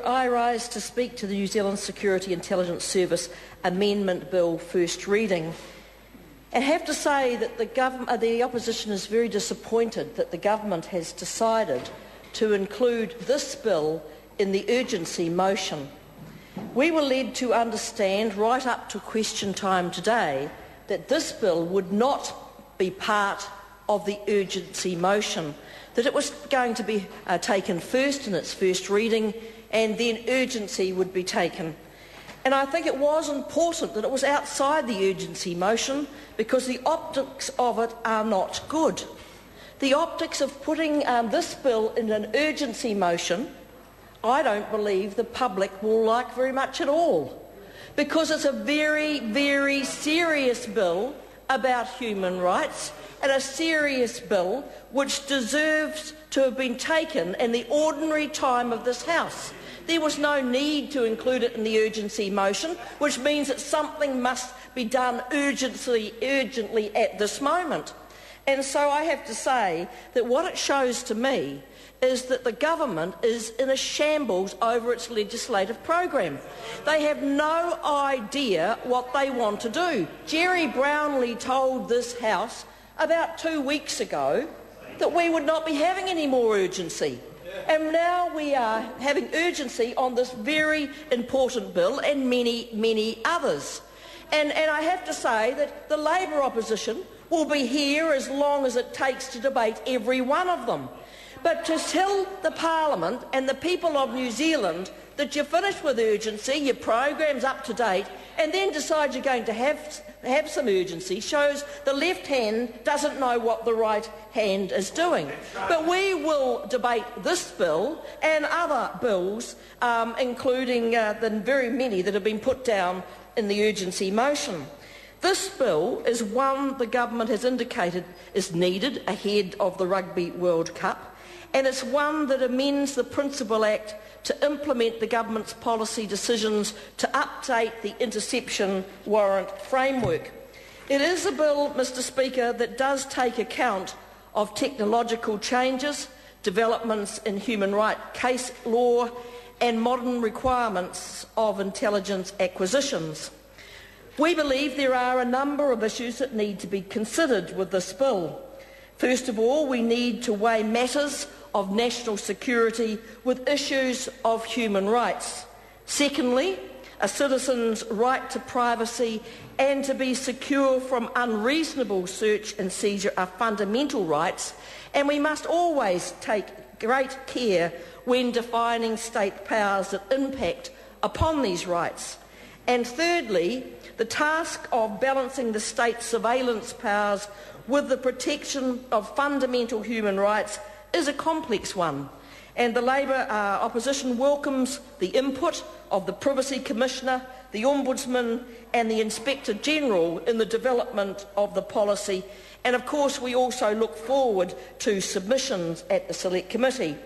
I rise to speak to the New Zealand Security Intelligence Service Amendment Bill first reading. I have to say that the opposition is very disappointed that the government has decided to include this bill in the urgency motion. We were led to understand right up to question time today that this bill would not be part of the urgency motion, that it was going to be taken first in its first reading and then urgency would be taken. And I think it was important that it was outside the urgency motion because the optics of it are not good. The optics of putting this bill in an urgency motion, I don't believe the public will like very much at all, because it's a very, very serious bill about human rights and a serious bill which deserves to have been taken in the ordinary time of this House. There was no need to include it in the urgency motion, which means that something must be done urgently at this moment. And so I have to say that what it shows to me is that the government is in a shambles over its legislative program. They have no idea what they want to do. Jerry Brownlee told this House about 2 weeks ago that we would not be having any more urgency. And now we are having urgency on this very important bill and many, many others. And I have to say that the Labor opposition will be here as long as it takes to debate every one of them. But to tell the Parliament and the people of New Zealand that you're finished with urgency, your program's up to date, and then decide you're going to have some urgency shows the left hand doesn't know what the right hand is doing. But we will debate this bill and other bills, including the very many that have been put down in the urgency motion. This bill is one the government has indicated is needed ahead of the Rugby World Cup, and it's one that amends the Principal Act to implement the government's policy decisions to update the interception warrant framework. It is a bill, Mr Speaker, that does take account of technological changes, developments in human rights case law and modern requirements of intelligence acquisitions. We believe there are a number of issues that need to be considered with this bill. First of all, we need to weigh matters of national security with issues of human rights. Secondly, a citizen's right to privacy and to be secure from unreasonable search and seizure are fundamental rights, and we must always take great care when defining state powers that impact upon these rights. And thirdly, the task of balancing the state's surveillance powers with the protection of fundamental human rights is a complex one, and the Labor opposition welcomes the input of the Privacy Commissioner, the Ombudsman and the Inspector General in the development of the policy, and of course we also look forward to submissions at the Select Committee.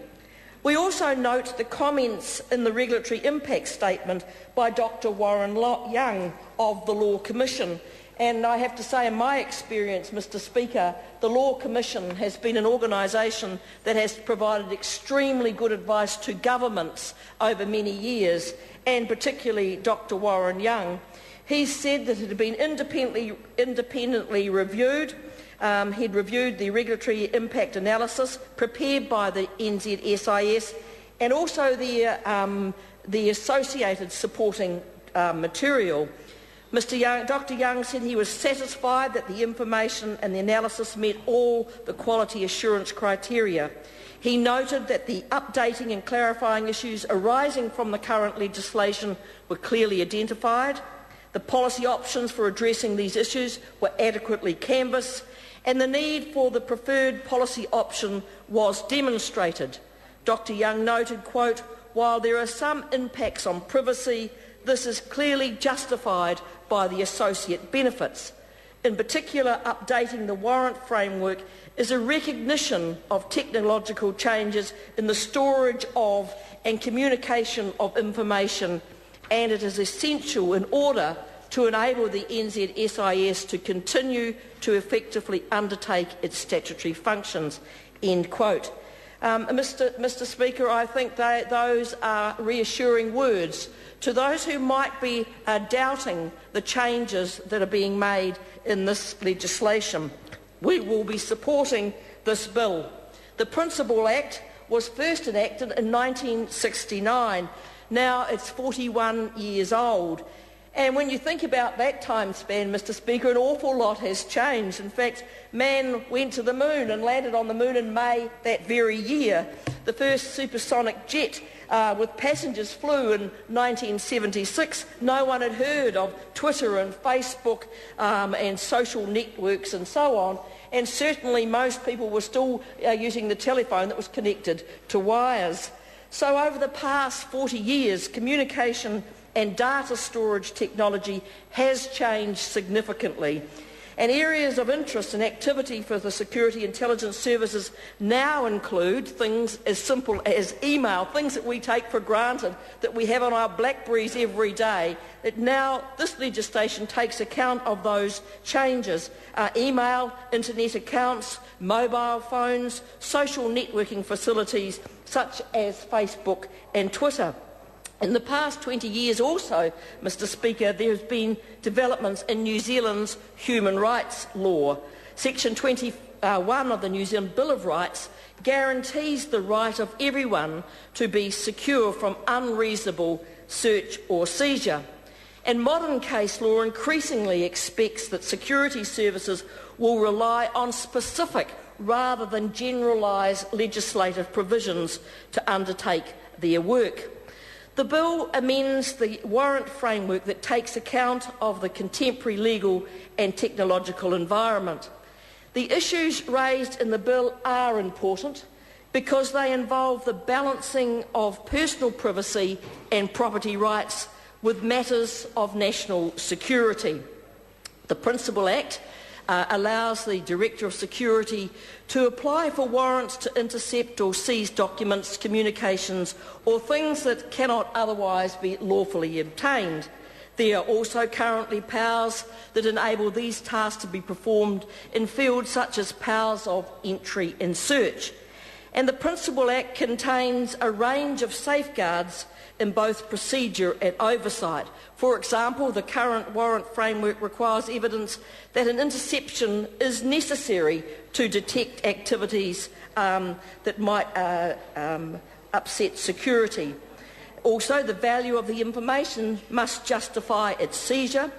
We also note the comments in the Regulatory Impact Statement by Dr Warren Young of the Law Commission. And I have to say, in my experience, Mr Speaker, the Law Commission has been an organisation that has provided extremely good advice to governments over many years, and particularly Dr Warren Young. He said that it had been independently reviewed. He'd reviewed the regulatory impact analysis prepared by the NZSIS and also the associated supporting material. Dr Young said he was satisfied that the information and the analysis met all the quality assurance criteria. He noted that the updating and clarifying issues arising from the current legislation were clearly identified, the policy options for addressing these issues were adequately canvassed, and the need for the preferred policy option was demonstrated. Dr Young noted, quote, "While there are some impacts on privacy, this is clearly justified by the associate benefits. In particular, updating the warrant framework is a recognition of technological changes in the storage of and communication of information, and it is essential in order to enable the NZSIS to continue to effectively undertake its statutory functions." End quote. Mr. Speaker, I think those are reassuring words to those who might be doubting the changes that are being made in this legislation. We will be supporting this bill. The Principal Act was first enacted in 1969. Now it's 41 years old. And when you think about that time span, Mr. Speaker, an awful lot has changed. In fact, man went to the moon and landed on the moon in May that very year. The first supersonic jet with passengers flew in 1976. No one had heard of Twitter and Facebook and social networks and so on. And certainly most people were still using the telephone that was connected to wires. So over the past 40 years, communication and data storage technology has changed significantly. And areas of interest and activity for the security intelligence services now include things as simple as email, things that we take for granted, that we have on our Blackberries every day, that now this legislation takes account of those changes. Email, internet accounts, mobile phones, social networking facilities such as Facebook and Twitter. In the past 20 years also, Mr. Speaker, there has been developments in New Zealand's human rights law. Section 21 of the New Zealand Bill of Rights guarantees the right of everyone to be secure from unreasonable search or seizure. And modern case law increasingly expects that security services will rely on specific rather than generalised legislative provisions to undertake their work. The bill amends the warrant framework that takes account of the contemporary legal and technological environment. The issues raised in the bill are important because they involve the balancing of personal privacy and property rights with matters of national security. The Principal Act allows the Director of Security to apply for warrants to intercept or seize documents, communications or things that cannot otherwise be lawfully obtained. There are also currently powers that enable these tasks to be performed in fields such as powers of entry and search. And the Principal Act contains a range of safeguards in both procedure and oversight. For example, the current warrant framework requires evidence that an interception is necessary to detect activities that might upset security. Also, the value of the information must justify its seizure,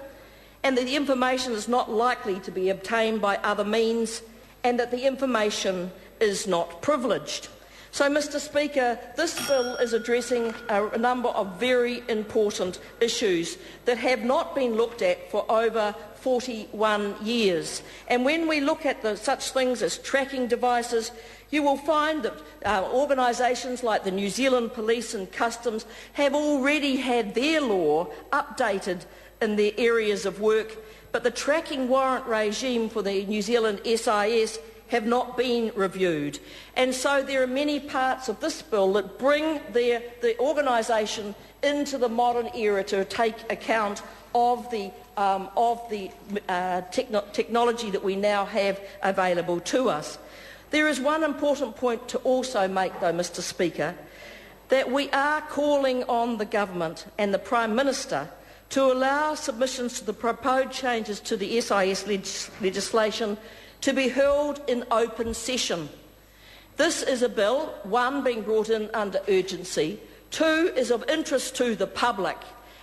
and that the information is not likely to be obtained by other means, and that the information is not privileged. So, Mr. Speaker, this bill is addressing a number of very important issues that have not been looked at for over 41 years. And when we look at such things as tracking devices, you will find that organisations like the New Zealand Police and Customs have already had their law updated in their areas of work, but the tracking warrant regime for the New Zealand SIS have not been reviewed. And so there are many parts of this bill that bring the organisation into the modern era to take account of the technology that we now have available to us. There is one important point to also make, though, Mr. Speaker, that we are calling on the Government and the Prime Minister to allow submissions to the proposed changes to the SIS legislation to be held in open session. This is a bill, one, being brought in under urgency, two, is of interest to the public,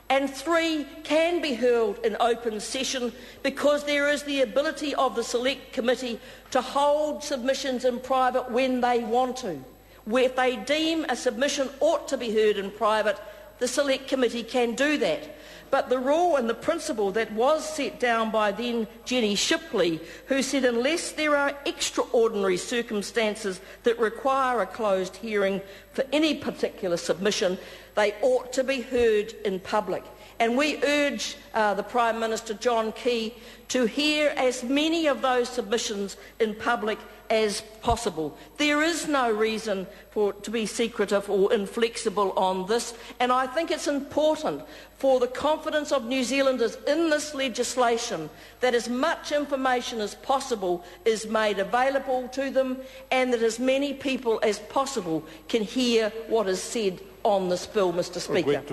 and three, can be held in open session because there is the ability of the Select Committee to hold submissions in private when they want to. If they deem a submission ought to be heard in private, the Select Committee can do that. But the rule and the principle that was set down by then Jenny Shipley, who said unless there are extraordinary circumstances that require a closed hearing for any particular submission, They ought to be heard in public. And we urge the Prime Minister, John Key, to hear as many of those submissions in public as possible. There is no reason to be secretive or inflexible on this, and I think it's important for the confidence of New Zealanders in this legislation that as much information as possible is made available to them, and that as many people as possible can hear what is said on this bill, Mr. Speaker.